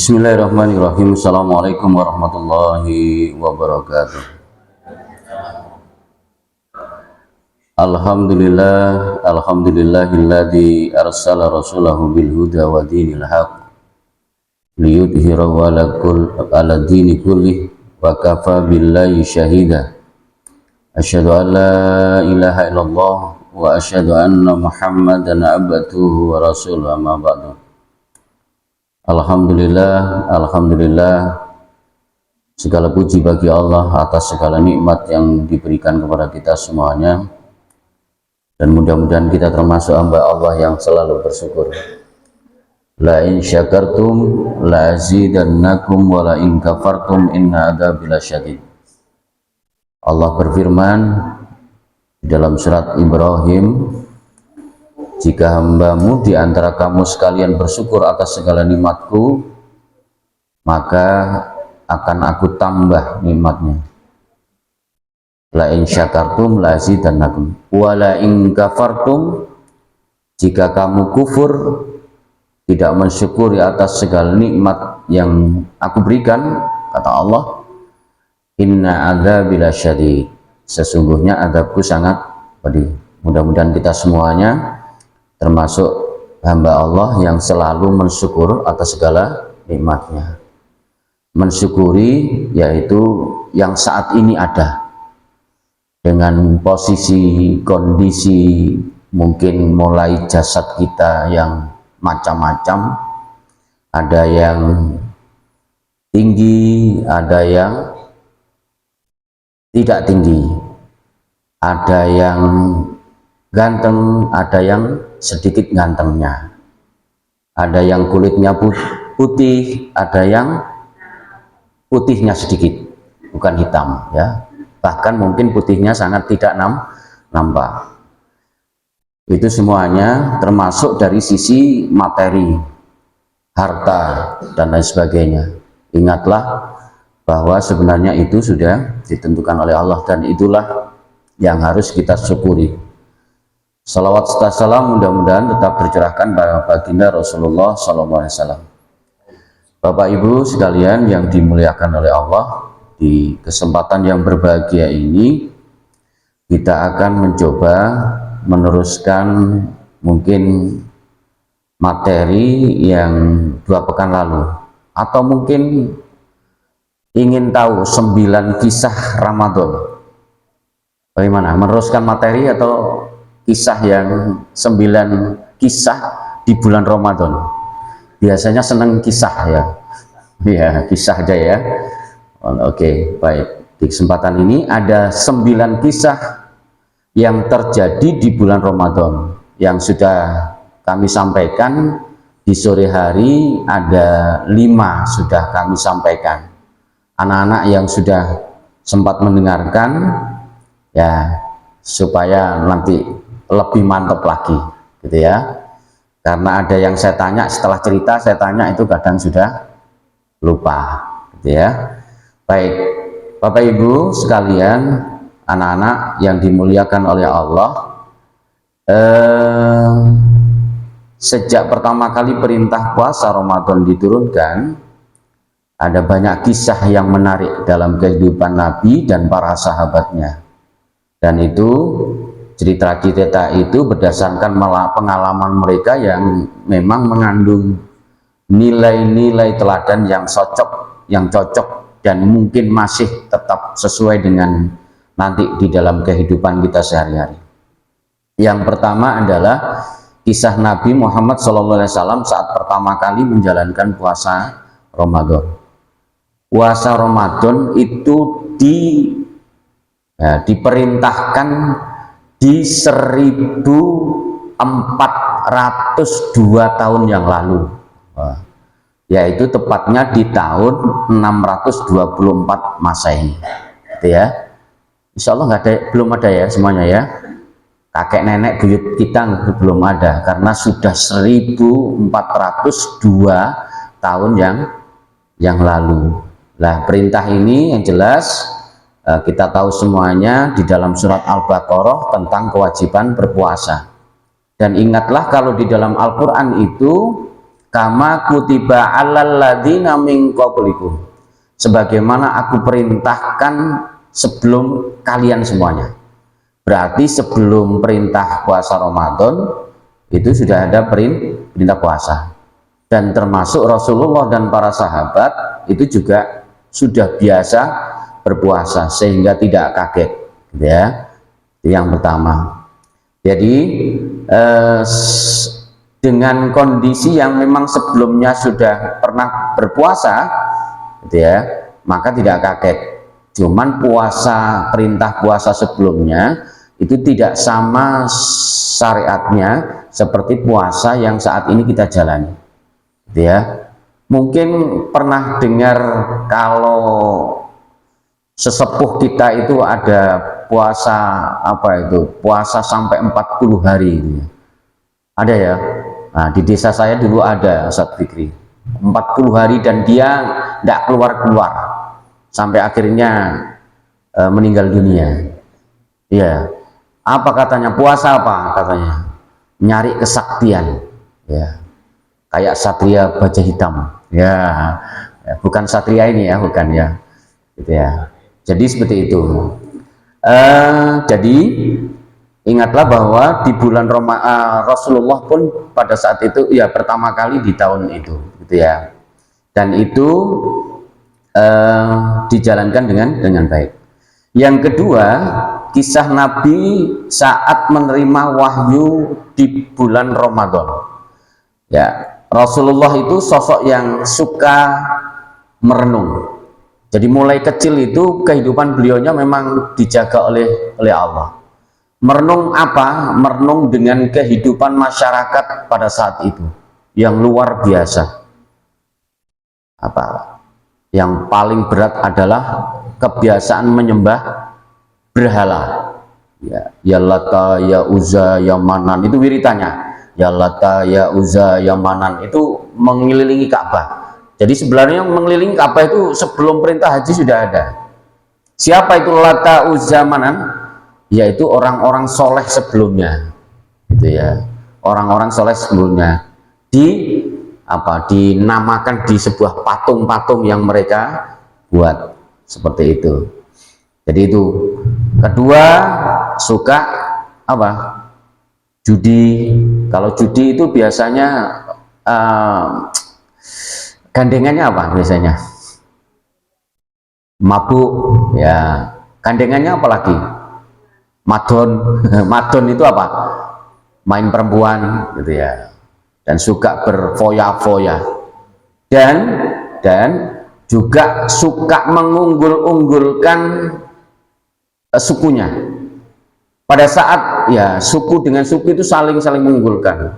Bismillahirrahmanirrahim. Assalamualaikum warahmatullahi wabarakatuh. Alhamdulillahilladzi arsala rasulahu bil huda wa dinil haq liyudhhirahu ala dini kullih wa kafa billahi syahida. Asyhadu an la ilaha illallah wa asyhadu anna Muhammadan abduhu wa rasuluhu, amma ba'du. Alhamdulillah, segala puji bagi Allah atas segala nikmat yang diberikan kepada kita semuanya, dan mudah-mudahan kita termasuk hamba Allah yang selalu bersyukur. La in syakartum la azidannakum wa la in kafartum inna adzabi lasyadid. Allah berfirman di dalam surat Ibrahim, jika hambamu di antara kamu sekalian bersyukur atas segala nikmatku, maka akan aku tambah nikmatnya. La in syakartum la azidannakum wa la in kafartum, jika kamu kufur, tidak mensyukuri atas segala nikmat yang aku berikan, kata Allah, inna adzabi lasyadid, sesungguhnya azabku sangat pedih. Mudah-mudahan kita semuanya termasuk hamba Allah yang selalu mensyukur atas segala nikmatnya. Mensyukuri yaitu yang saat ini ada, dengan posisi kondisi mungkin mulai jasad kita yang macam-macam, ada yang tinggi, ada yang tidak tinggi, ada yang ganteng, ada yang sedikit gantengnya, ada yang kulitnya putih, ada yang putihnya sedikit, bukan hitam ya, bahkan mungkin putihnya sangat tidak nampak. Itu semuanya termasuk dari sisi materi, harta dan lain sebagainya. Ingatlah bahwa sebenarnya itu sudah ditentukan oleh Allah, dan itulah yang harus kita syukuri. Salawat serta salam mudah-mudahan tetap tercurahkan pada baginda Rasulullah SAW. Bapak Ibu sekalian yang dimuliakan oleh Allah, di kesempatan yang berbahagia ini kita akan mencoba meneruskan mungkin materi yang 2 pekan lalu, atau mungkin ingin tahu 9 kisah Ramadan. Bagaimana meneruskan materi atau kisah yang 9 kisah di bulan Ramadan? Biasanya senang kisah ya, kisah aja ya. Oke, baik. Di kesempatan ini ada 9 kisah yang terjadi di bulan Ramadan yang sudah kami sampaikan di sore hari. Ada 5 sudah kami sampaikan. Anak-anak yang sudah sempat mendengarkan ya, supaya nanti lebih mantap lagi gitu ya, karena ada yang saya tanya setelah cerita, saya tanya itu kadang sudah lupa gitu ya. Baik Bapak Ibu sekalian, anak-anak yang dimuliakan oleh Allah, sejak pertama kali perintah puasa Ramadan diturunkan, ada banyak kisah yang menarik dalam kehidupan Nabi dan para sahabatnya, dan itu cerita-cerita itu berdasarkan pengalaman mereka yang memang mengandung nilai-nilai teladan yang cocok dan mungkin masih tetap sesuai dengan nanti di dalam kehidupan kita sehari-hari. Yang pertama adalah kisah Nabi Muhammad SAW saat pertama kali menjalankan puasa Ramadan. Puasa Ramadan itu diperintahkan di 1402 tahun yang lalu, yaitu tepatnya di tahun 624 Masehi gitu ya. Insya Allah belum ada ya semuanya ya, kakek nenek buyut kita belum ada, karena sudah 1402 tahun yang lalu. Nah, perintah ini yang jelas kita tahu semuanya di dalam surat Al-Baqarah tentang kewajiban berpuasa. Dan ingatlah kalau di dalam Al-Quran itu kama kutiba 'alal ladzina min qablikum, sebagaimana aku perintahkan sebelum kalian semuanya. Berarti sebelum perintah puasa Ramadan itu sudah ada perintah puasa, dan termasuk Rasulullah dan para sahabat itu juga sudah biasa berpuasa sehingga tidak kaget, gitu ya. Itu yang pertama. Jadi dengan kondisi yang memang sebelumnya sudah pernah berpuasa, gitu ya, maka tidak kaget. Cuman puasa, perintah puasa sebelumnya itu tidak sama syariatnya seperti puasa yang saat ini kita jalani, gitu ya. Mungkin pernah dengar kalau sesepuh kita itu ada puasa apa itu, puasa sampai 40 hari gitu ya. Ada ya. Nah, di desa saya dulu ada Ustadz Fikri 40 hari dan dia tidak keluar-keluar sampai akhirnya meninggal dunia. Ya, apa katanya, puasa apa katanya, nyari kesaktian, ya, kayak satria baja hitam, ya, bukan satria ini ya, bukan ya, gitu ya. Jadi seperti itu. Jadi ingatlah bahwa di bulan Rasulullah pun pada saat itu ya pertama kali di tahun itu, gitu ya, dan itu dijalankan dengan baik. Yang kedua, kisah Nabi saat menerima wahyu di bulan Ramadan. Ya, Rasulullah itu sosok yang suka merenung. Jadi mulai kecil itu kehidupan beliaunya memang dijaga oleh Allah. Merenung apa? Merenung dengan kehidupan masyarakat pada saat itu yang luar biasa. Apa? Yang paling berat adalah kebiasaan menyembah berhala. Ya Lata, ya Uzza, ya Manan, itu wiritannya. Ya Lata, ya Uzza, ya Manan, itu mengelilingi Ka'bah. Jadi sebenarnya mengelilingi Ka'bah itu sebelum perintah haji sudah ada. Siapa itu Lata, Uzza, Manan? Yaitu orang-orang soleh sebelumnya, gitu ya. Orang-orang soleh sebelumnya dinamakan di sebuah patung-patung yang mereka buat seperti itu. Jadi itu. Kedua, suka apa? Judi. Kalau judi itu biasanya gandengannya apa biasanya? Mabuk, ya. Gandengannya apa lagi? Madon. Madon itu apa? Main perempuan, gitu ya. Dan suka berfoya-foya, dan juga suka mengunggul-unggulkan sukunya. Pada saat ya suku dengan suku itu saling mengunggulkan.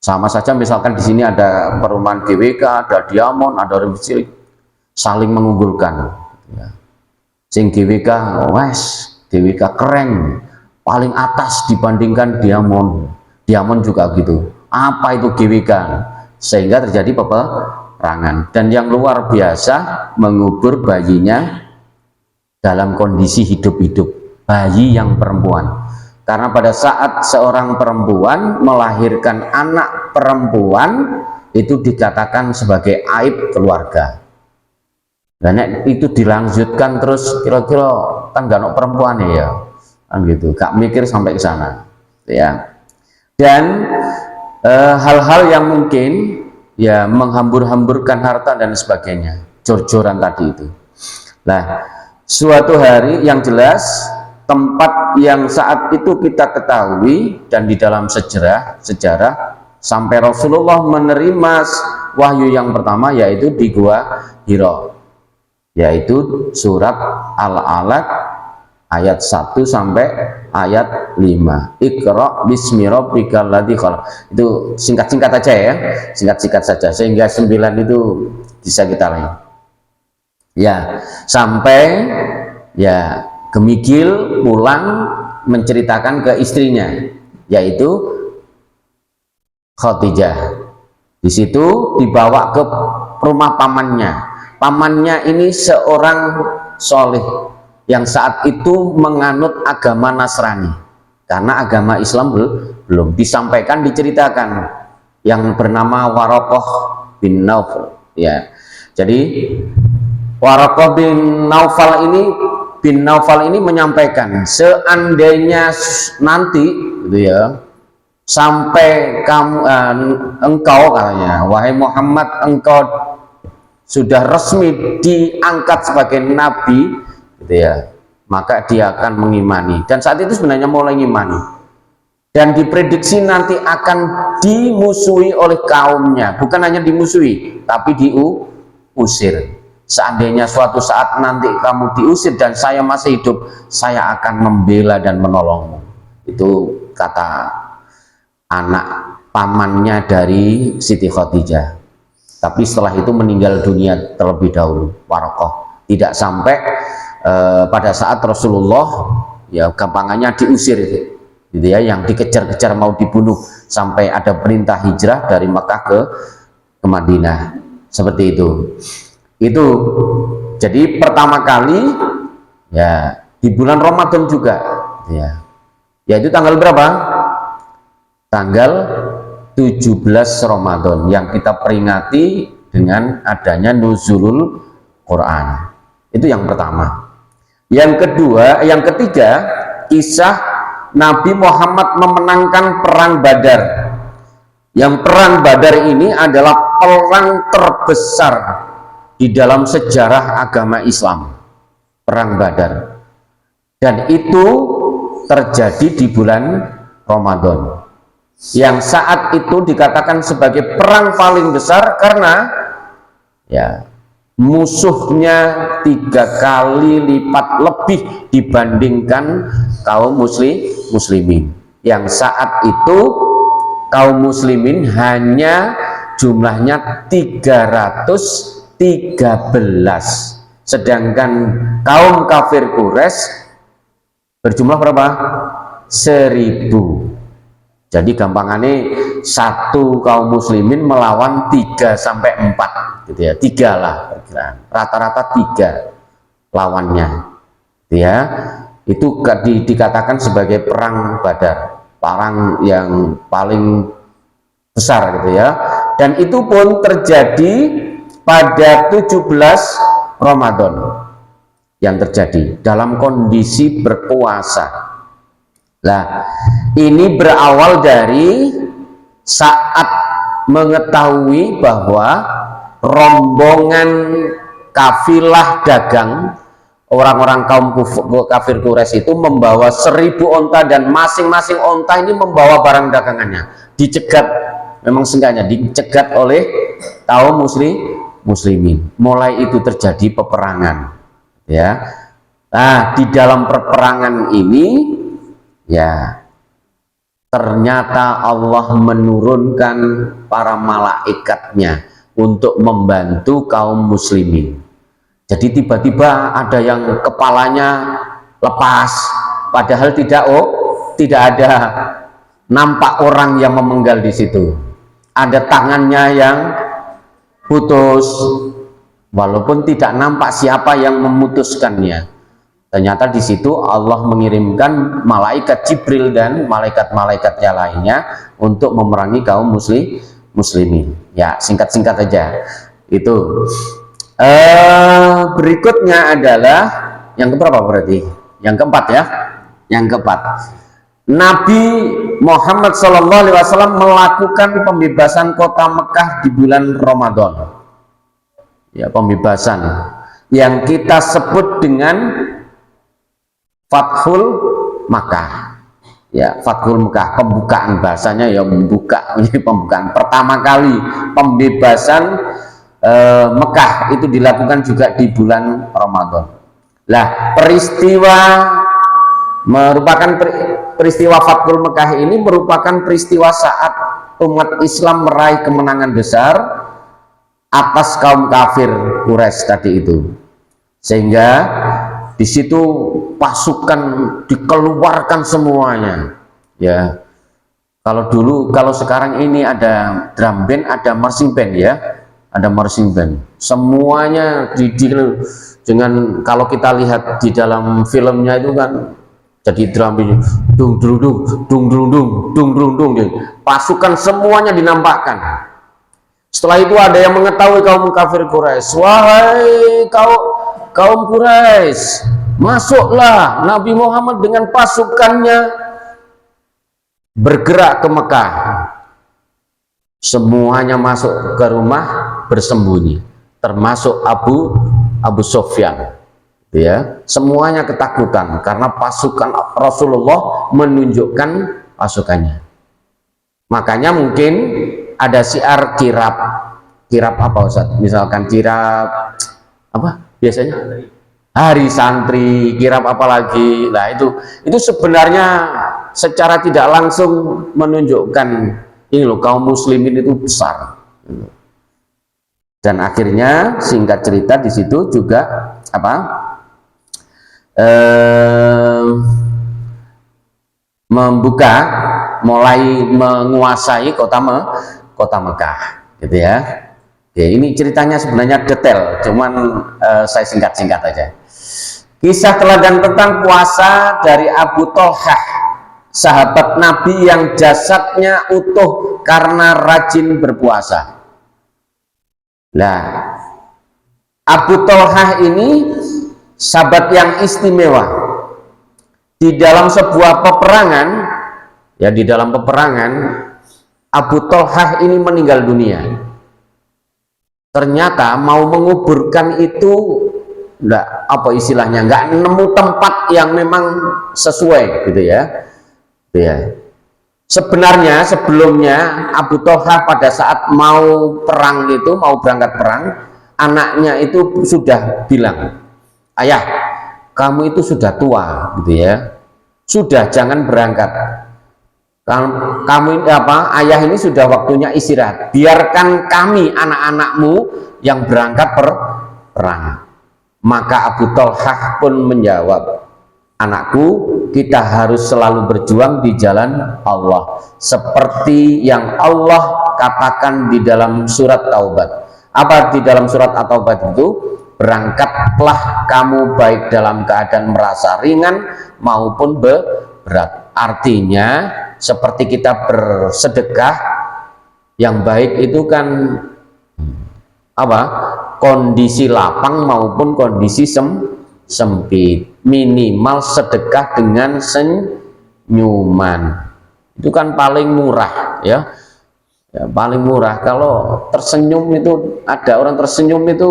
Sama saja misalkan di sini ada perumahan GWK, ada Diamond, ada Revisi, saling mengunggulkan. Ya. Sing GWK, wes GWK keren, paling atas dibandingkan Diamond. Diamond juga gitu. Apa itu GWK? Sehingga terjadi peperangan. Dan yang luar biasa, mengubur bayinya dalam kondisi hidup-hidup, bayi yang perempuan. Karena pada saat seorang perempuan melahirkan anak perempuan, itu dikatakan sebagai aib keluarga. Dan itu dilanjutkan terus, kira-kira kan gak ada perempuan ya, kan gitu, gak mikir sampai ke sana, ya. Dan hal-hal yang mungkin ya menghambur-hamburkan harta dan sebagainya, jor-joran tadi itu. Nah, suatu hari yang jelas tempat yang saat itu kita ketahui dan di dalam sejarah sampai Rasulullah menerima wahyu yang pertama yaitu di Gua Hira, yaitu surat Al-Alaq ayat 1 sampai ayat 5. Iqra bismi rabbikal ladzi khalaq. Itu singkat-singkat aja ya, singkat-singkat saja sehingga 9 itu bisa kita lihat. Ya, sampai ya Gemigil pulang menceritakan ke istrinya yaitu Khadijah. Di situ dibawa ke rumah pamannya. Pamannya ini seorang soleh yang saat itu menganut agama Nasrani, karena agama Islam belum disampaikan, diceritakan yang bernama Waraqah bin Naufal, ya. Jadi Waraqah bin Naufal ini menyampaikan, seandainya nanti gitu ya, sampai engkau katanya, wahai Muhammad, engkau sudah resmi diangkat sebagai nabi gitu ya, maka dia akan mengimani. Dan saat itu sebenarnya mulai mengimani, dan diprediksi nanti akan dimusuhi oleh kaumnya. Bukan hanya dimusuhi, tapi diusir. Seandainya suatu saat nanti kamu diusir dan saya masih hidup, saya akan membela dan menolongmu. Itu kata anak pamannya dari Siti Khadijah. Tapi setelah itu meninggal dunia terlebih dahulu, Waraqah. Tidak sampai pada saat Rasulullah ya gampangannya diusir gitu ya, yang dikejar-kejar mau dibunuh, sampai ada perintah hijrah dari Mekah ke Madinah. Seperti itu. Itu jadi pertama kali ya di bulan Ramadan juga ya. Yaitu tanggal berapa? Tanggal 17 Ramadan yang kita peringati dengan adanya nuzulul Quran. Itu yang pertama. Yang ketiga, kisah Nabi Muhammad memenangkan perang Badar. Yang perang Badar ini adalah perang terbesar di dalam sejarah agama Islam, perang Badar, dan itu terjadi di bulan Ramadan, yang saat itu dikatakan sebagai perang paling besar karena ya musuhnya 3 kali lipat lebih dibandingkan kaum muslimin, yang saat itu kaum muslimin hanya jumlahnya 313, sedangkan kaum kafir Quraisy berjumlah berapa? 1000. Jadi gampangannya satu kaum muslimin melawan 3 sampai 4 gitu ya, 3 lah perkiraan, rata-rata 3 lawannya gitu ya. Itu dikatakan sebagai perang Badar, perang yang paling besar gitu ya. Dan itu pun terjadi pada 17 Ramadan, yang terjadi dalam kondisi berpuasa. Nah, ini berawal dari saat mengetahui bahwa rombongan kafilah dagang orang-orang kaum kafir Quraisy itu membawa 1000 onta, dan masing-masing onta ini membawa barang dagangannya. Dicegat, memang sengaja dicegat oleh kaum muslimin. Mulai itu terjadi peperangan ya. Nah, di dalam peperangan ini ya ternyata Allah menurunkan para malaikatnya untuk membantu kaum muslimin. Jadi tiba-tiba ada yang kepalanya lepas, padahal tidak ada nampak orang yang memenggal di situ. Ada tangannya yang putus, walaupun tidak nampak siapa yang memutuskannya. Ternyata di situ Allah mengirimkan malaikat Jibril dan malaikat-malaikatnya lainnya untuk memerangi kaum muslimin. Ya, singkat-singkat aja. Itu. Berikutnya adalah yang keberapa berarti? Yang keempat ya. Yang keempat. Nabi Muhammad SAW melakukan pembebasan kota Mekah di bulan Ramadan. Ya, pembebasan yang kita sebut dengan Fathul Makkah. Ya, Fathul Makkah, pembukaan, bahasanya ya membuka, ini pembukaan pertama kali pembebasan Mekah itu dilakukan juga di bulan Ramadan. Lah, peristiwa Fathul Makkah ini merupakan peristiwa saat umat Islam meraih kemenangan besar atas kaum kafir Quraisy tadi itu, sehingga di situ pasukan dikeluarkan semuanya ya. Kalau sekarang ini ada drum band, ada marching band ya, ada marching band, semuanya dengan kalau kita lihat di dalam filmnya itu kan jadi drum band, dung dung dung dung dung dung dung dung dung. pasukan semuanya dinampakkan. Setelah itu ada yang mengetahui kaum kafir Quraisy, wahai kaum Quraisy, masuklah. Nabi Muhammad dengan pasukannya bergerak ke Mekah. Semuanya masuk ke rumah bersembunyi, termasuk Abu Sufyan. Ya, semuanya ketakutan karena pasukan Rasulullah menunjukkan pasukannya. Makanya mungkin ada syiar kirap apa Ustaz? Misalkan kirap apa biasanya? Hari santri, kirap apa lagi? Nah, itu sebenarnya secara tidak langsung menunjukkan ini loh, kaum muslimin itu besar. Dan akhirnya singkat cerita di situ juga apa? Membuka, mulai menguasai kota Mekah, gitu ya. Ya, ini ceritanya sebenarnya detail, cuman saya singkat-singkat aja. Kisah teladan tentang puasa dari Abu Thalhah, sahabat Nabi yang jasadnya utuh karena rajin berpuasa. Nah, Abu Thalhah ini sahabat yang istimewa. Di dalam sebuah peperangan, ya di dalam peperangan, Abu Thalhah ini meninggal dunia. Ternyata mau menguburkan itu enggak, apa istilahnya, enggak nemu tempat yang memang sesuai gitu ya. Ya. Sebenarnya sebelumnya Abu Thalhah pada saat mau perang itu, mau berangkat perang, anaknya itu sudah bilang, ayah, kamu itu sudah tua gitu ya, sudah jangan berangkat. Kamu apa, ayah ini sudah waktunya istirahat, biarkan kami anak-anakmu yang berangkat perang. Maka Abu Thalhah pun menjawab, anakku, kita harus selalu berjuang di jalan Allah seperti yang Allah katakan di dalam surat Taubat. Apa di dalam surat At-Taubah itu? Berangkatlah kamu baik dalam keadaan merasa ringan maupun berat. Artinya seperti kita bersedekah, yang baik itu kan apa? Kondisi lapang maupun kondisi sempit. Minimal sedekah dengan senyuman. Itu kan paling murah ya. Ya, paling murah. Kalau tersenyum itu, ada orang tersenyum itu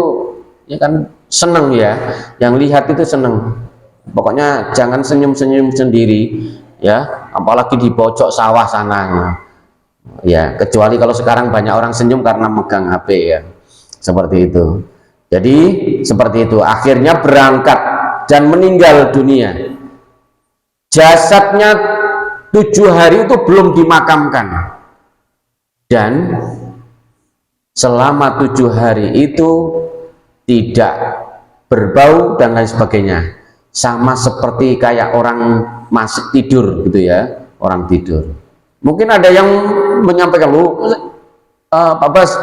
ya kan seneng ya, yang lihat itu seneng. Pokoknya jangan senyum-senyum sendiri ya, apalagi di pojok sawah sana ya, kecuali kalau sekarang banyak orang senyum karena megang HP ya, seperti itu. Jadi seperti itu, akhirnya berangkat dan meninggal dunia. Jasadnya 7 hari itu belum dimakamkan, dan selama 7 hari itu tidak berbau dan lain sebagainya, sama seperti kayak orang masih tidur gitu ya, orang tidur. Mungkin ada yang menyampaikan, lu Pak Bas,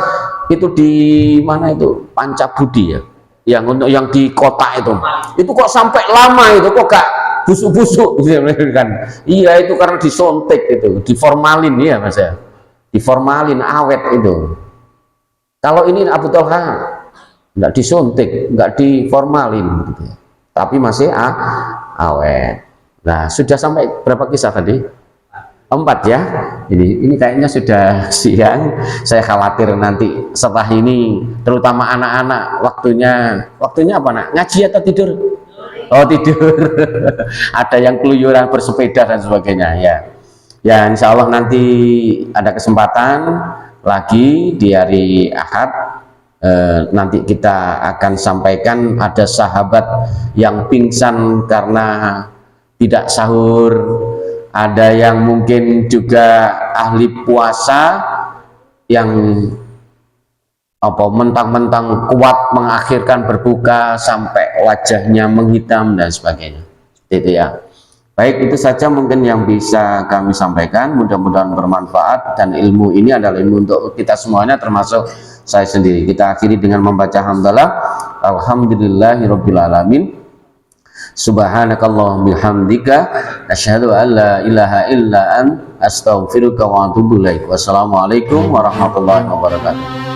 itu di mana itu Pancabudi ya, yang di kota itu kok sampai lama, itu kok gak busuk-busuk gitu kan. Iya, itu karena disuntik, itu diformalin ya Mas ya, diformalin awet itu. Kalau ini Abu Thalhah nggak disuntik, nggak diformalin gitu ya, tapi masih awet. Nah, sudah sampai berapa kisah tadi? 4 ya. Ini kayaknya sudah siang. Saya khawatir nanti setelah ini, terutama anak-anak, waktunya apa nak? Ngaji atau tidur? Oh, tidur. Ada yang keluyuran bersepeda dan sebagainya ya. Ya, insya Allah nanti ada kesempatan lagi di hari Ahad. Nanti kita akan sampaikan ada sahabat yang pingsan karena tidak sahur, ada yang mungkin juga ahli puasa yang apa mentang-mentang kuat mengakhirkan berbuka sampai wajahnya menghitam dan sebagainya. Itu ya. Baik, itu saja mungkin yang bisa kami sampaikan. Mudah-mudahan bermanfaat, dan ilmu ini adalah ilmu untuk kita semuanya, termasuk saya sendiri. Kita akhiri dengan membaca hamdalah. Alhamdulillahirabbil alamin. Subhanakallahumma bihamdika asyhadu an la ilaha illa ant astaghfiruka wa atubu ilaik. Wassalamualaikum warahmatullahi wabarakatuh.